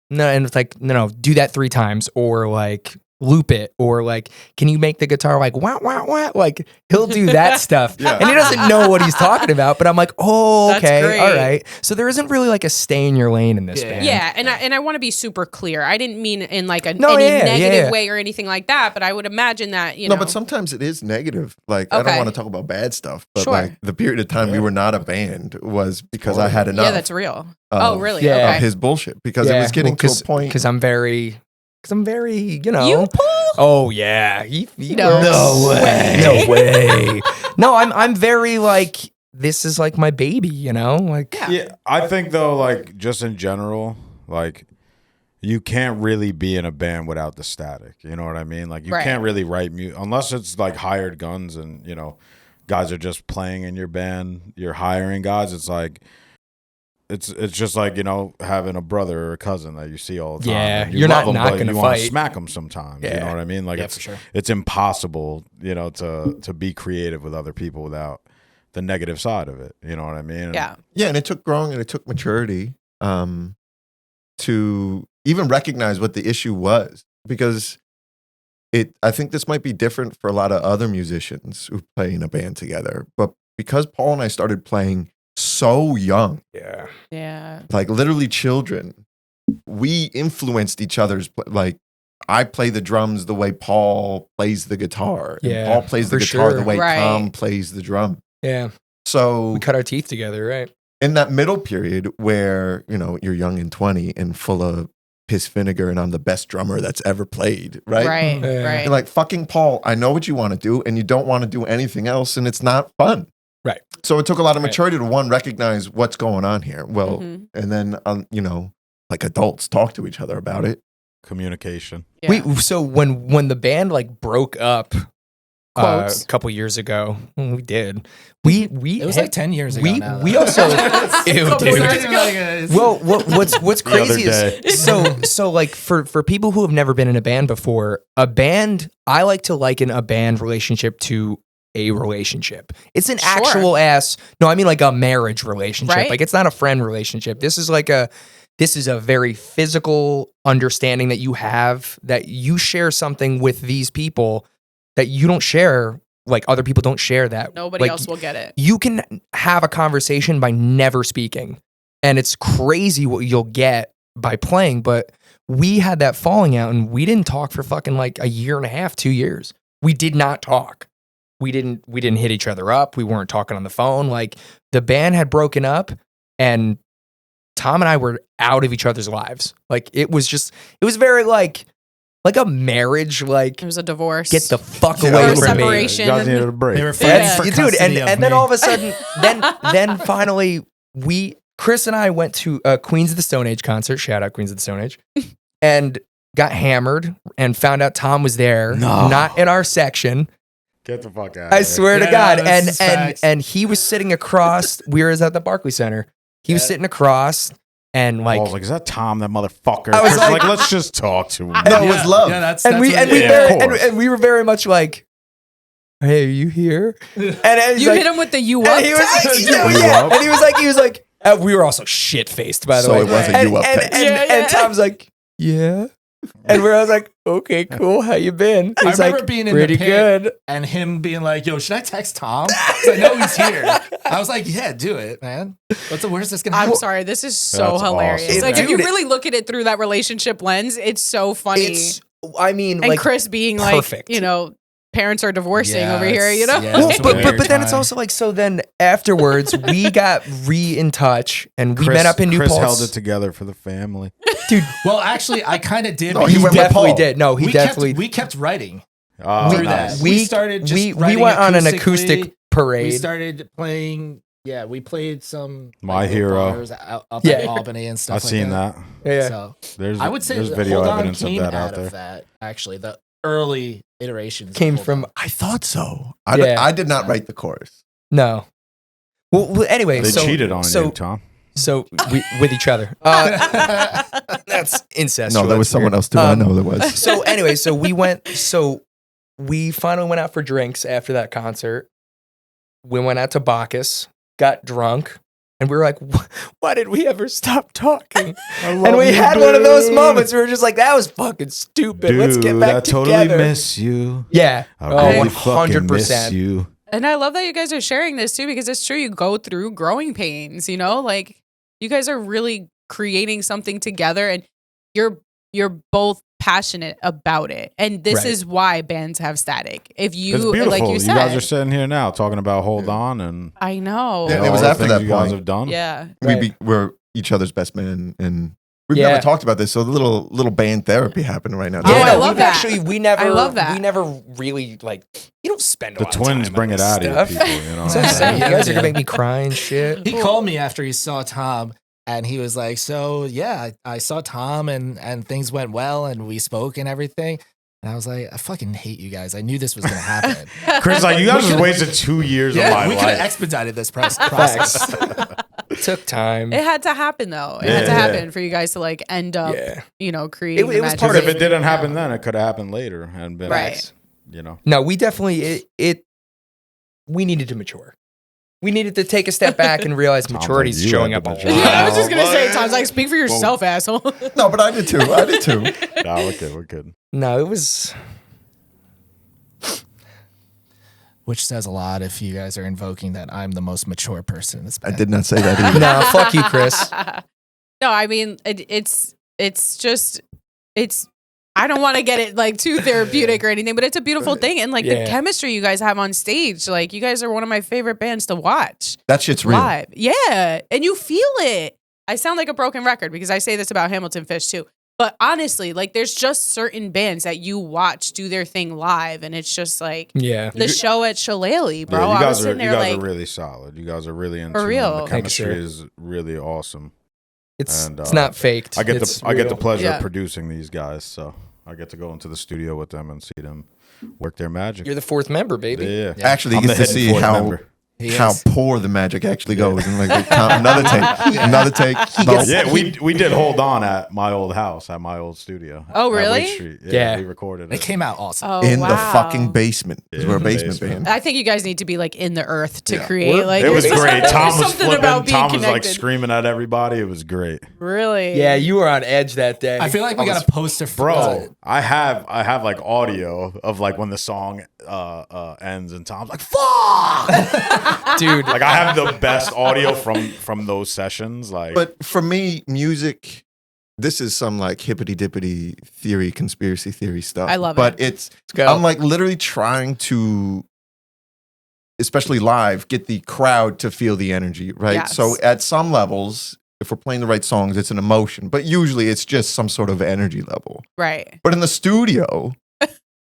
S4: No, and it's like, no, do that 3 times or like loop it or like, can you make the guitar like wah wah wah? Like he'll do that stuff, and he doesn't know what he's talking about. But I'm like, oh, okay, all right. So there isn't really like a stay in your lane in this band.
S2: Yeah, and I want to be super clear. I didn't mean in like any negative way or anything like that. But I would imagine that you know.
S6: No, but sometimes it is negative. Like I don't want to talk about bad stuff, but like the period of time we were not a band was because I had enough.
S2: Yeah, that's real. Oh, really?
S6: Yeah, his bullshit because it was getting to a point.
S4: Because I'm very, you know.
S2: You pull?
S4: Oh yeah.
S2: No
S4: way. No way. No, I'm very like, this is like my baby, you know? Like
S3: yeah, I think though, like just in general, like you can't really be in a band without the static. You know what I mean? Like you can't really write music unless it's like hired guns and, you know, guys are just playing in your band, you're hiring guys. It's like it's just like, you know, having a brother or a cousin that you see all the time.
S4: Yeah,
S3: you're not
S4: going to fight.
S3: Smack them sometimes.
S4: Yeah.
S3: You know what I mean? Like it's impossible, you know, to be creative with other people without the negative side of it. You know what I mean?
S2: Yeah.
S6: Yeah, and it took growing and it took maturity to even recognize what the issue was, because I think this might be different for a lot of other musicians who play in a band together, but because Paul and I started playing so young, like literally children, we influenced each other's like I play the drums the way Paul plays the guitar, and Paul plays the guitar the way Tom plays the drum.
S4: Yeah,
S6: so
S4: we cut our teeth together, right?
S6: In that middle period where, you know, you're young and 20 and full of piss vinegar and I'm the best drummer that's ever played, right?
S2: Right.
S6: You're like, fucking Paul, I know what you want to do and you don't want to do anything else and it's not fun.
S4: Right.
S6: So it took a lot of maturity to recognize what's going on here. Well, and then, you know, like adults talk to each other about it.
S3: Communication.
S2: Yeah.
S4: So when the band like broke up a couple years ago, we did. We
S5: it was like 10 years ago now.
S4: We also ew, dude. Well, what's crazy is so like for people who have never been in a band before, I like to liken a band relationship to a relationship. It's an actual no, I mean like a marriage relationship.
S2: Right?
S4: Like it's not a friend relationship. This is a very physical understanding that you have, that you share something with these people that you don't share, like other people don't share that.
S2: Nobody else will get it.
S4: You can have a conversation by never speaking. And it's crazy what you'll get by playing. But we had that falling out and we didn't talk for fucking like a year and a half, 2 years. We did not talk. We didn't hit each other up. We weren't talking on the phone. Like the band had broken up and Tom and I were out of each other's lives. Like it was very like a marriage, like
S2: it was a divorce.
S4: Get the fuck away from
S2: separation.
S3: You guys needed a break.
S5: They were fighting for custody
S4: and then all of a sudden, then finally, Chris and I went to a Queens of the Stone Age concert. Shout out Queens of the Stone Age, and got hammered and found out Tom was there, not in our section.
S3: Get the fuck out!
S4: I swear to God,
S5: and
S4: he was sitting across. We were at the Barclays Center. He was sitting across, and
S3: I
S4: like,
S3: was like, is that Tom, that motherfucker?
S4: I was
S3: Chris was
S4: like-
S3: like, let's just talk to him.
S6: No, it was love.
S5: Yeah, that's
S4: and we
S5: what
S4: and
S5: it
S4: we
S5: is.
S3: very-
S4: very,
S3: of course.
S4: and we were very much like, "Hey, are you here?" And
S2: You
S4: like,
S2: hit him with the you up.
S4: and he was
S2: text?
S4: like,
S3: You
S4: yeah,
S3: up?
S4: and he was like, we were also shit faced, by the
S6: So
S4: way.
S6: it was a
S4: and,
S6: you up
S4: and,
S6: text.
S4: and,
S2: Yeah,
S4: and
S2: yeah.
S4: Tom's like, yeah. And we're I was like, okay, cool. How you been?
S5: I
S4: He's
S5: remember
S4: like,
S5: being in
S4: pretty
S5: the pit
S4: good.
S5: and him being like, "Yo, should I text Tom? 'Cause I know he's here." I was like, "Yeah, do it, man. Where's this gonna
S2: I'm
S5: happen?"
S2: sorry, this is so
S3: That's
S2: hilarious.
S3: awesome.
S2: Like if you
S4: Dude,
S2: really look at it through that relationship lens, it's so funny.
S4: It's, I mean,
S2: and
S4: like,
S2: Chris being
S4: perfect.
S2: like, parents are divorcing
S5: Yeah,
S2: over here,
S5: it's- yeah,
S4: well,
S5: it's a
S4: but
S5: weird
S4: then it's
S5: time.
S4: also like, so then afterwards we got in touch and we
S3: Chris,
S4: met up in New
S3: Chris held
S4: Paltz.
S3: it together for the family.
S4: Dude,
S5: Well, actually, I kind of did.
S6: No,
S5: because
S6: he
S4: he
S6: went with
S4: definitely
S6: Paul.
S4: did. No, he
S5: we
S4: definitely.
S5: kept, we kept writing
S3: Oh,
S5: through
S3: nice.
S5: that. We started just
S4: we
S5: writing
S4: went on an
S5: acoustically.
S4: acoustic parade.
S5: We started playing. Yeah, we played some
S3: My
S5: like,
S3: Hero.
S5: bars up
S4: Yeah.
S5: at Albany and stuff.
S3: I've
S5: like
S3: seen
S5: that.
S3: that.
S4: yeah.
S5: So
S3: There's
S5: I would say
S3: there's
S5: that
S3: video
S5: Hold On
S3: evidence of
S5: came
S3: that
S5: out
S3: out there.
S5: of that. Actually, the early iterations of
S4: Came
S5: Hold
S4: from
S5: On.
S6: I thought so.
S4: Yeah.
S6: I did not write the chorus.
S4: No. Well, anyway,
S3: They
S4: so
S3: cheated on
S4: so,
S3: you, Tom.
S4: So we with each other. That's incest.
S6: No, there was someone else too. I know there was.
S4: So anyway, so we went. So we finally went out for drinks after that concert. We went out to Bacchus, got drunk, and we were like, "Why did we ever stop talking?" And we had one of those moments where we were just like, "That was fucking stupid.
S3: Dude,
S4: Let's get back
S3: I totally
S4: together."
S3: miss you.
S4: Yeah,
S3: I really fucking miss
S4: 100%.
S3: you.
S2: And I love that you guys are sharing this too, because it's true. You go through growing pains, like you guys are really creating something together, and you're both passionate about it. And this
S4: Right.
S2: is why bands have static. If
S3: It's
S2: you,
S3: beautiful.
S2: like you said,
S3: guys are sitting here now talking about Hold On and
S2: I know.
S6: Yeah,
S3: all
S6: it was
S3: the
S6: after
S3: things
S6: that
S3: you guys
S6: point.
S3: have done.
S2: Yeah.
S4: Right.
S6: We're each other's best man, and we've
S4: Yeah.
S6: never talked about this. So the little band therapy happening right now.
S2: Oh,
S4: Yeah,
S2: I
S4: no,
S2: love
S4: we've
S2: that.
S4: actually we never
S2: I love that.
S4: we never really like you don't spend a
S3: The
S4: lot of
S3: twins
S4: time
S3: bring
S4: on
S3: it
S4: this
S3: out of you,
S4: stuff.
S3: people. You know what
S4: So
S3: I'm
S4: I'm saying,
S3: saying?
S4: you guys are gonna make me cry and shit.
S5: He called me after he saw Tom, and he was like, "So yeah, I saw Tom, and things went well, and we spoke and everything." And I was like, "I fucking hate you guys. I knew this was gonna happen."
S3: Chris, like, you guys just wasted 2 years of my
S5: we could have
S3: life.
S5: expedited this process.
S4: It took time.
S2: It had to happen though. It had to
S3: Yeah.
S2: happen for you guys to like end up,
S4: Yeah.
S2: creating.
S4: It
S2: the
S4: was
S2: magic.
S4: part
S3: Because
S4: of
S3: if it didn't happen then, it could have happened later and been
S2: Right.
S3: nice, you know.
S4: No, we definitely we needed to mature. We needed to take a step back and realize
S3: Tom's
S4: maturity is
S3: like, you
S4: showing
S3: had
S4: up
S3: to
S4: a
S3: mature.
S4: lot.
S2: Yeah, I was just gonna say,
S6: What?
S2: Tom's like, speak for yourself, asshole.
S6: No, but I did too. I did too.
S3: Nah, we're good. We're good.
S4: No, it was
S5: Which says a lot if you guys are invoking that I'm the most mature person in this
S6: I
S5: band.
S6: did not say that either.
S4: no. Fuck you, Chris.
S2: No, I mean it's just I don't want to get it like too therapeutic or anything, but it's a beautiful thing. And like the
S4: Yeah.
S2: chemistry you guys have on stage, like you guys are one of my favorite bands to watch
S6: That shit's real.
S2: live. Yeah. And you feel it. I sound like a broken record because I say this about Hamilton Fish too. But honestly, like there's just certain bands that you watch do their thing live, and it's just like
S4: Yeah.
S2: the show at Shillelagh, bro.
S3: Yeah, you
S2: I was
S3: guys are
S2: sitting there
S3: are
S2: like,
S3: really solid. You guys are really into
S2: real.
S3: The
S4: Thanks,
S3: chemistry
S4: sir.
S3: is really awesome.
S4: It's
S3: And,
S4: it's not faked.
S3: I get
S4: It's
S3: the
S4: real.
S3: pleasure
S2: Yeah.
S3: of producing these guys, so I get to go into the studio with them and see them work their magic.
S4: You're the fourth member, baby.
S3: Yeah.
S6: Actually,
S3: I'm
S6: you
S3: the
S6: get to
S3: hidden
S6: see
S3: fourth
S6: how
S3: member.
S5: He
S6: how
S5: is.
S6: poor the magic actually goes. And like another take, another take. No.
S4: gets-
S3: Yeah, we did Hold On at my old house, at my old studio.
S2: Oh,
S3: at
S2: really?
S3: Wake Street.
S4: Yeah.
S3: We recorded
S5: It
S3: it.
S5: came out awesome.
S2: oh,
S6: in
S2: wow.
S6: the fucking basement. 'Cause
S3: Yeah,
S6: we're a
S3: in the
S6: basement
S3: basement.
S6: band.
S2: I think you guys need to be like in the earth to
S6: Yeah.
S2: create like
S3: It was
S2: there's
S3: great.
S2: something-
S3: Tom
S2: there's
S3: was
S2: something
S3: flipping.
S2: about being
S3: Tom was like
S2: connected.
S3: screaming at everybody. It was great.
S2: Really?
S4: Yeah, you were on edge that day.
S5: I feel like we got a poster for
S3: Bro, I have like audio of like when the song ends and Tom's like, fuck!
S4: dude.
S3: Like I have the best audio from those sessions. Like
S6: But for me, music, this is some like hippity dippity theory, conspiracy theory stuff.
S2: I love
S6: but
S2: it.
S6: it's
S4: go.
S6: I'm like literally trying to, especially live, get the crowd to feel the energy, right?
S2: Yes.
S6: So at some levels, if we're playing the right songs, it's an emotion, but usually it's just some sort of energy level.
S2: Right.
S6: But in the studio,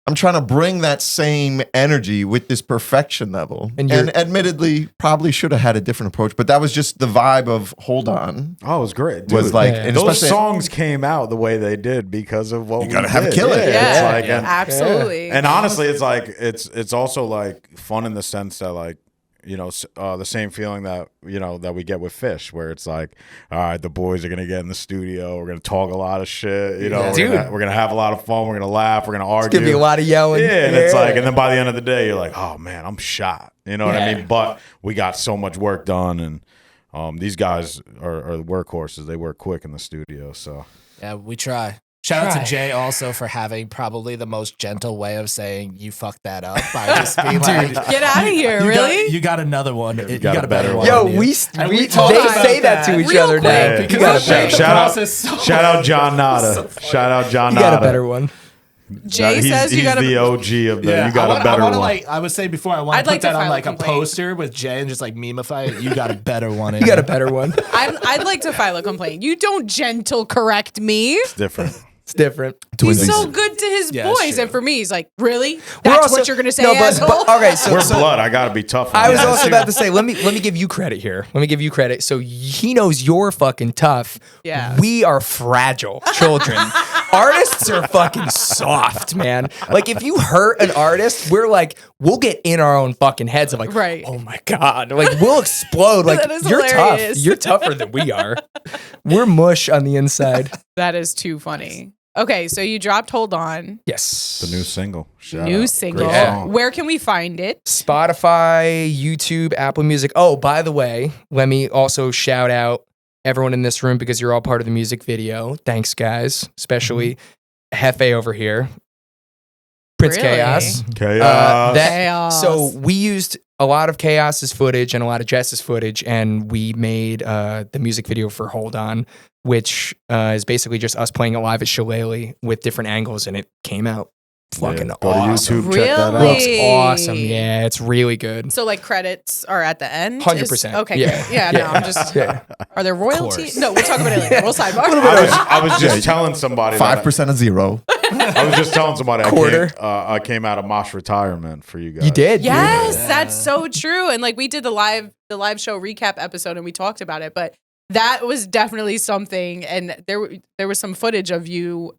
S6: I'm trying to bring that same energy with this perfection level.
S4: And
S6: And,
S4: you're-
S6: admittedly, probably should have had a different approach, but that was just the vibe of Hold On.
S3: oh, it was great. Dude.
S6: Was like,
S4: Yeah.
S6: and
S3: those
S6: especially-
S3: songs came out the way they did because of what
S6: You
S3: we
S6: gotta have a
S3: did.
S6: killer.
S3: Yeah,
S2: Yeah.
S3: It's like,
S4: Yeah.
S3: and,
S2: Absolutely.
S3: and honestly, it's like it's also like fun in the sense that like the same feeling that that we get with Fish, where it's like, all right, the boys are gonna get in the studio, we're gonna talk a lot of shit, we're gonna have a lot of fun, we're gonna laugh, we're gonna argue.
S4: It's gonna be a lot of yelling.
S3: Yeah, and it's like, and then by the end of the day, you're like, oh man, I'm shot. You know what I mean? But we got so much work done, and these guys are workhorses. They work quick in the studio. So
S5: yeah, we try. Shout out to Jay also for having probably the most gentle way of saying you fucked that up by just being like,
S2: Get out of here, really?
S5: You got another one. You
S3: got a better one.
S4: Yo,
S5: than you.
S4: they say that to each
S2: Real
S4: other now.
S2: quick.
S4: You got a better
S3: shout out John Nada. Shout out John
S4: You
S3: Nada.
S4: got a better one.
S2: Jay says
S3: he's
S2: you got
S3: the OG of the. You got a better one.
S5: I was saying before, I want
S2: I'd
S5: to
S2: like
S5: put
S2: to
S5: that on
S2: file a
S5: like a
S2: complaint.
S5: poster with Jay and just like memeify it. You got a better one.
S4: You got a better one.
S2: I'd like to file a complaint. You don't gentle correct me.
S3: It's different.
S4: It's different.
S2: He's so good to his
S5: Yeah, it's
S2: boys,
S5: true.
S2: and for me, he's like, really? That's
S4: also-
S2: what you're gonna say,
S4: no,
S2: asshole?
S4: okay, so
S3: We're blood. I gotta be tough.
S4: I was
S3: on
S4: also about to say, let me give you credit here. Let me give you credit. So he knows you're fucking tough.
S2: Yeah.
S4: We are fragile children. Artists are fucking soft, man. Like if you hurt an artist, we'll get in our own fucking heads of like,
S2: Right.
S4: oh my God. Like we'll explode. Like
S2: That is
S4: you're
S2: hilarious.
S4: tough. You're tougher than we are. We're mush on the inside.
S2: That is too funny. Okay, so you dropped Hold On,
S4: Yes.
S3: the new single. Shout
S2: new
S3: out.
S2: single.
S3: Great song.
S2: Where can we find it?
S4: Spotify, YouTube, Apple Music. Oh, by the way, let me also shout out everyone in this room because you're all part of the music video. Thanks, guys. Especially Hefe over here. Prince
S2: Really?
S4: Chaos.
S3: Chaos.
S2: Chaos.
S4: So we used a lot of Chaos's footage and a lot of Jess's footage, and we made the music video for Hold On, which is basically just us playing it live at Shillelagh with different angles, and it came out fucking
S3: Go to
S4: awesome.
S3: YouTube. Check that out.
S2: Really?
S4: Looks awesome. Yeah, it's really good.
S2: So like credits are at the end?
S4: 100%.
S2: Okay,
S4: Yeah.
S2: great. Yeah, no, I'm just,
S4: Yeah.
S2: are there royalties?
S5: course.
S2: No, we'll talk about it later. We'll sidebar.
S3: I was just telling somebody.
S6: 5% of zero.
S3: I was just telling somebody.
S4: Quarter.
S3: I came out of Mosh retirement for you guys.
S4: You did. dude.
S2: Yes, that's so true. And like we did the live show recap episode and we talked about it, but that was definitely something. And there was some footage of you.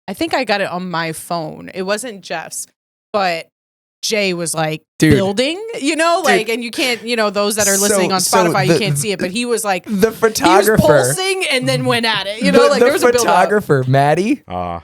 S2: I think I got it on my phone. It wasn't Jeff's, but Jay was like building, and you can't, those that are listening on Spotify, you can't see it, but he was like
S4: The
S2: he
S4: photographer.
S2: was pulsing and then went at it.
S4: the
S2: There was a build up.
S4: photographer, Maddie.
S3: Uh,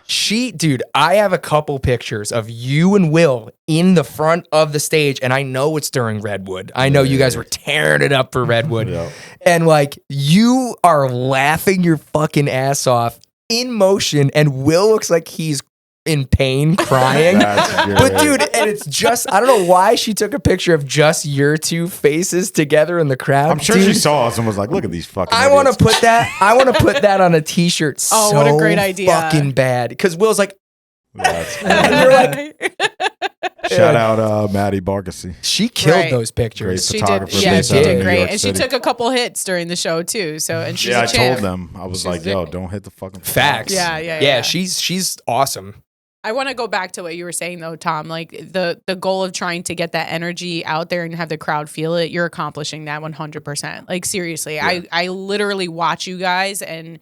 S4: Dude, I have a couple pictures of you and Will in the front of the stage, and I know it's during Redwood. I know you guys were tearing it up for Redwood.
S3: Yeah.
S4: And like, you are laughing your fucking ass off in motion, and Will looks like he's in pain, crying.
S3: That's great.
S4: But dude, and it's just, I don't know why she took a picture of just your two faces together in the crowd.
S3: I'm sure
S4: Dude,
S3: she saw us and was like, "Look at these fucking."
S4: I want to
S3: idiots."
S4: put that. I want to put that on a T-shirt.
S2: Oh,
S4: so
S2: what a great idea.
S4: Fucking bad. Because Will's like,
S3: That's great.
S4: and you're like,
S3: Shout out Maddie Barkasy.
S4: she killed
S2: Right.
S4: those pictures.
S3: Great
S2: She did.
S3: photographer
S2: Yeah,
S3: based
S2: she
S3: out of
S2: did
S3: New
S2: great,
S3: York
S2: and
S3: City.
S2: she took a couple hits during the show too. So, and she's
S3: Yeah,
S2: a
S3: I
S2: champ.
S3: told them. I was
S2: She's
S3: like,
S2: the-
S3: "Yo, don't hit the fucking
S4: Facts.
S2: Yeah.
S4: She's awesome.
S2: I want to go back to what you were saying though, Tom. Like the goal of trying to get that energy out there and have the crowd feel it. You're accomplishing that 100%. Like seriously, I literally watch you guys, and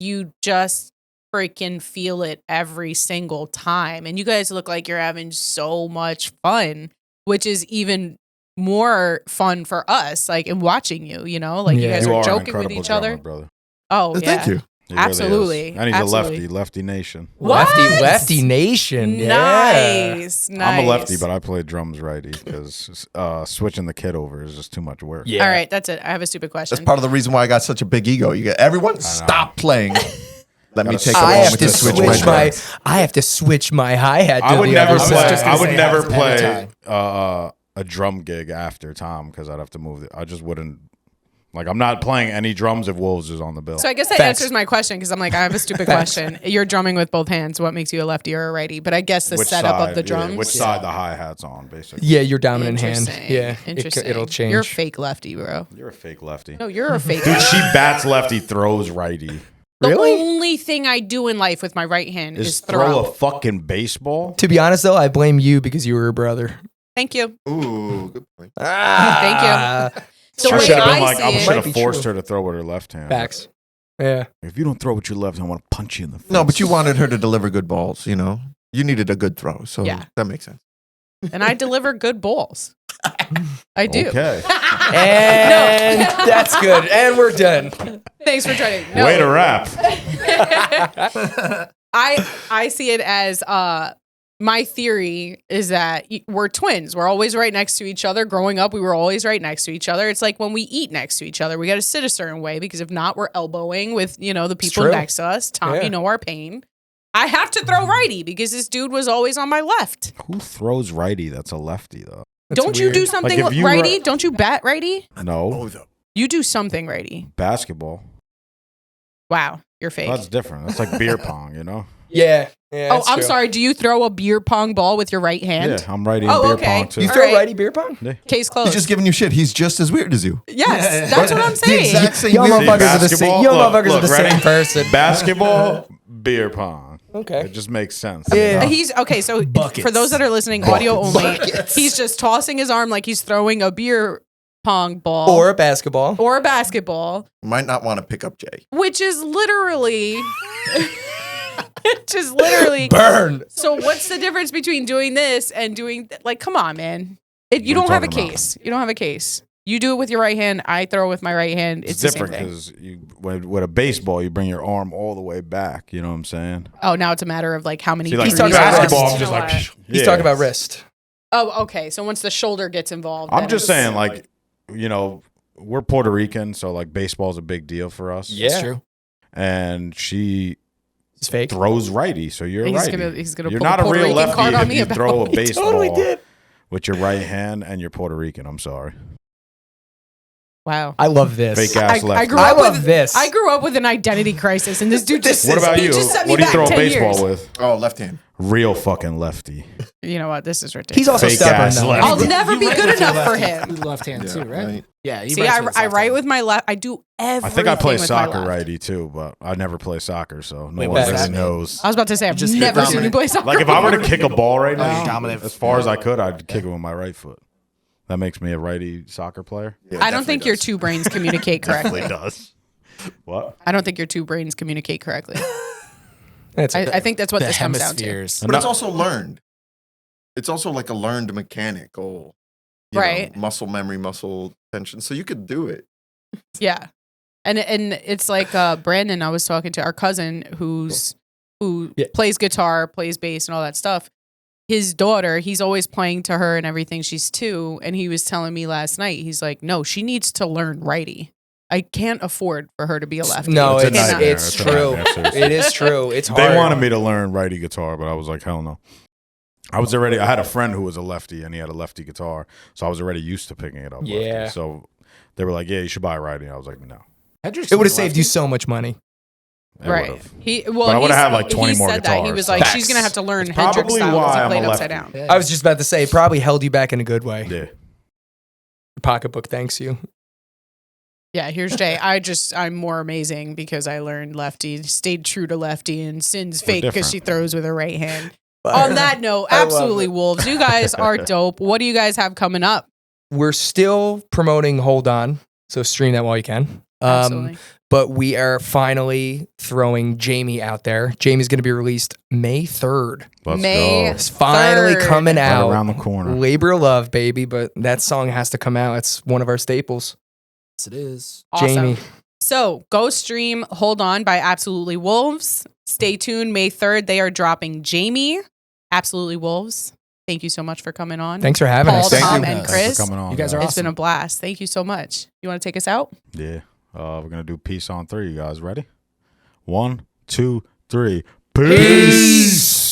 S2: you just freaking feel it every single time. And you guys look like you're having so much fun, which is even more fun for us. Like in watching you, you
S4: Yeah.
S2: guys
S3: You
S2: are
S3: are an
S2: joking with
S3: incredible
S2: each
S3: drummer,
S2: other.
S3: brother.
S2: Oh yeah,
S6: Thank you.
S3: He really is.
S2: Absolutely.
S3: And he's
S2: Absolutely.
S3: a lefty nation.
S2: What?
S4: Lefty Nation. Yeah.
S2: Nice.
S3: I'm a lefty, but I play drums righty because switching the kit over is just too much work.
S4: Yeah.
S2: All right, that's it. I have a stupid question.
S6: That's part of the reason why I got such a big ego. You get everyone stop playing. Let me take a
S4: I have
S6: moment
S4: to
S6: to switch
S4: switch
S6: my
S4: my.
S6: drums.
S4: I have to switch my hi hat.
S3: I would never play.
S5: just gonna
S3: I would
S5: say
S3: never
S5: every
S3: play
S5: time.
S3: a drum gig after Tom because I'd have to move it. I just wouldn't. Like, I'm not playing any drums if Wolves is on the bill.
S2: So I guess that
S4: Facts.
S2: answers my question because I'm like, I have a stupid question. You're drumming with both hands. What makes you a lefty or a righty? But I guess the setup of the drums.
S3: which side the hi hat's on, basically.
S4: Yeah, your dominant hand.
S2: Interesting.
S4: Yeah,
S2: Interesting.
S4: It'll change.
S2: You're a fake lefty, bro.
S3: You're a fake lefty.
S2: No, you're a fake.
S3: Dude, she bats lefty, throws righty.
S2: The
S4: Really?
S2: only thing I do in life with my right hand
S3: Is
S2: is
S3: throw
S2: throw.
S3: a fucking baseball?
S4: To be honest, though, I blame you because you were her brother.
S2: Thank you.
S6: Ooh, good point.
S2: Thank you. The
S3: I
S2: way
S3: should have been
S2: I
S3: like,
S2: see
S3: I
S2: it,
S3: should
S4: Might be
S3: have forced
S4: true.
S3: her to throw with her left hand.
S4: Facts. Yeah.
S3: If you don't throw with your left hand, I want to punch you in the face.
S6: No, but you wanted her to deliver good balls, You needed a good throw. So
S2: Yeah.
S6: that makes sense.
S2: and I deliver good balls. I do.
S3: Okay.
S4: And that's good. And we're done.
S2: Thanks for trying. No.
S3: Way to wrap.
S2: I see it as my theory is that we're twins. We're always right next to each other. Growing up, we were always right next to each other. It's like when we eat next to each other, we got to sit a certain way because if not, we're elbowing with, the people
S4: true.
S2: next to us. Tom,
S4: Yeah.
S2: you know our pain. I have to throw righty because this dude was always on my left.
S3: Who throws righty that's a lefty, though?
S4: That's
S2: Don't you
S4: weird.
S2: do something
S3: Like, if you
S2: righty?
S3: were-
S2: Don't you bat righty?
S3: No.
S2: You do something righty.
S3: Basketball.
S2: Wow, you're fake.
S3: That's different. That's like beer pong,
S4: Yeah.
S2: Oh,
S4: that's
S2: I'm
S4: true.
S2: sorry. Do you throw a beer pong ball with your right hand?
S3: Yeah, I'm righty in
S2: Oh,
S3: beer
S2: okay.
S3: pong, too.
S4: You
S2: All
S4: throw
S2: right.
S4: righty beer pong?
S2: Case closed.
S6: He's just giving you shit. He's just as weird as you.
S2: Yes, that's what I'm
S6: The
S2: saying.
S6: exact same
S4: Y'all
S6: weird.
S4: motherfuckers are the same.
S3: basketball?
S4: Y'all
S3: Look,
S4: motherfuckers are the
S3: ready?
S4: same person.
S3: Basketball, beer pong.
S4: Okay.
S3: It just makes sense.
S4: Yeah.
S2: He's okay. So
S5: Buckets.
S2: for those that are listening, audio only, he's just tossing his arm like he's throwing a beer pong ball
S4: Or a basketball.
S2: or a basketball,
S6: Might not want to pick up Jay.
S2: which is literally,
S4: Burn.
S2: So what's the difference between doing this and doing like? Come on, man. You
S3: What are you
S2: don't have a
S3: talking about?
S2: case. You don't have a case. You do it with your right hand. I throw with my right hand.
S3: It's
S2: It's the same
S3: different
S2: thing.
S3: because with a baseball, you bring your arm all the way back. You know what I'm saying?
S2: Oh, now it's a matter of like how many.
S3: See, like
S2: pieces
S4: talking
S2: you
S4: about
S2: have.
S3: basketball,
S4: wrist.
S3: I'm just like,
S4: He's
S3: yeah.
S4: talking about wrist.
S2: Oh, okay. So once the shoulder gets involved,
S3: I'm
S2: then
S3: just
S2: it's-
S3: saying, like, we're Puerto Rican, so like baseball's a big deal for us.
S4: Yeah.
S5: That's true.
S3: And she
S4: It's fake.
S3: throws righty, so you're
S2: He's
S3: righty.
S2: gonna
S3: You're
S2: pull
S3: not
S2: the
S3: a
S2: Puerto
S3: real
S2: Rican card
S3: lefty
S2: on
S3: if
S2: me
S3: you
S2: about
S3: throw a
S2: it.
S3: baseball
S4: Totally did.
S3: with your right hand and you're Puerto Rican. I'm sorry.
S2: Wow.
S4: I love this.
S3: Fake ass lefty.
S2: I grew
S4: I
S2: up
S4: love
S2: with
S4: this.
S2: I grew up with an identity crisis, and this dude just.
S3: What about
S2: he
S3: you?
S2: Just set me
S3: What do you
S2: back
S3: throw a
S2: 10
S3: baseball
S2: years.
S3: with?
S6: Oh, left hand.
S3: Real fucking lefty.
S2: You know what? This is ridiculous.
S4: He's also
S3: Fake
S4: stubborn
S3: ass
S4: though.
S3: lefty.
S2: I'll never be good enough for him.
S5: Left hand too, right? Yeah. he
S2: See,
S5: writes
S2: I,
S5: with his
S2: I
S5: left
S2: write
S5: hand.
S2: with my left. I do everything.
S3: I think I play
S2: with my
S3: soccer
S2: left.
S3: righty too, but I never play soccer, so no
S5: Wait,
S3: one
S5: what's
S3: really
S5: that mean?
S3: knows.
S2: I was about to say I've
S5: just
S2: never
S5: hit
S2: seen you
S5: dominant.
S2: play soccer.
S3: Like if I were to kick a ball right now,
S5: Dominant.
S3: as far as I could, I'd kick it with my right foot. That makes me a righty soccer player.
S6: Yeah,
S2: I don't
S6: definitely
S2: think your
S6: does.
S2: two brains communicate correctly.
S3: does. What?
S2: I don't think your two brains communicate correctly.
S4: That's
S2: I think that's what
S5: The
S2: this comes down to.
S5: hemispheres.
S6: But it's also learned. It's also like a learned mechanical,
S2: Right.
S6: muscle memory, muscle tension. So you could do it.
S2: Yeah, and it's like Brandon. I was talking to our cousin who
S4: Yeah.
S2: plays guitar, plays bass, and all that stuff. His daughter, he's always playing to her and everything. She's 2, and he was telling me last night. He's like, "No, she needs to learn righty. I can't afford for her to be a lefty."
S4: No,
S3: It's a
S4: it's
S3: nightmare.
S4: it's
S3: It's a
S4: true.
S3: nightmare, seriously.
S4: It is true. It's hard.
S3: They wanted me to learn righty guitar, but I was like, hell no. I had a friend who was a lefty and he had a lefty guitar, so I was already used to picking it up. lefty.
S4: Yeah.
S3: So they were like, yeah, you should buy a righty. I was like, no.
S4: It would have saved you so much money.
S3: It
S2: Right.
S3: would've.
S2: Well,
S3: But I would've
S2: he's-
S3: had, like, 20
S2: he
S3: more
S2: said that. He
S3: guitars,
S2: was
S3: so-
S2: like,
S3: Facts.
S2: she's gonna have to learn
S3: It's
S2: Hendrix
S3: probably
S2: style because
S3: why
S2: he
S3: I'm
S2: played
S3: a
S2: upside
S3: lefty.
S2: down.
S4: I was just about to say, it probably held you back in a good way.
S3: Yeah.
S4: The pocketbook thanks you.
S2: Yeah, here's Jay. I'm more amazing because I learned lefty, stayed true to lefty, and Sin's fake because
S3: different.
S2: she throws with her right hand. On that note,
S4: I love
S2: absolutely,
S4: it.
S2: Wolves. You guys are dope. What do you guys have coming up?
S4: We're still promoting Hold On, so stream that while you can.
S2: Absolutely.
S4: But we are finally throwing Jamie out there. Jamie's going to be released May 3rd.
S3: Let's
S2: May-
S3: go.
S4: It's finally
S2: 3rd.
S4: coming
S3: Right
S4: out.
S3: around the corner.
S4: Labor of Love, baby. But that song has to come out. It's one of our staples.
S5: Yes, it is.
S2: Awesome.
S4: Jamie.
S2: So go stream Hold On by Absolutely Wolves. Stay tuned. May 3rd, they are dropping Jamie, Absolutely Wolves. Thank you so much for coming on.
S4: Thanks for having
S2: Paul,
S4: us.
S3: Thank
S2: Tom,
S3: you.
S2: and
S3: Thanks
S2: Chris.
S3: for coming on.
S5: You guys are
S2: It's
S5: awesome.
S2: been a blast. Thank you so much. You want to take us out?
S3: Yeah. We're going to do peace on 3. You guys ready? 1, 2, 3. Peace.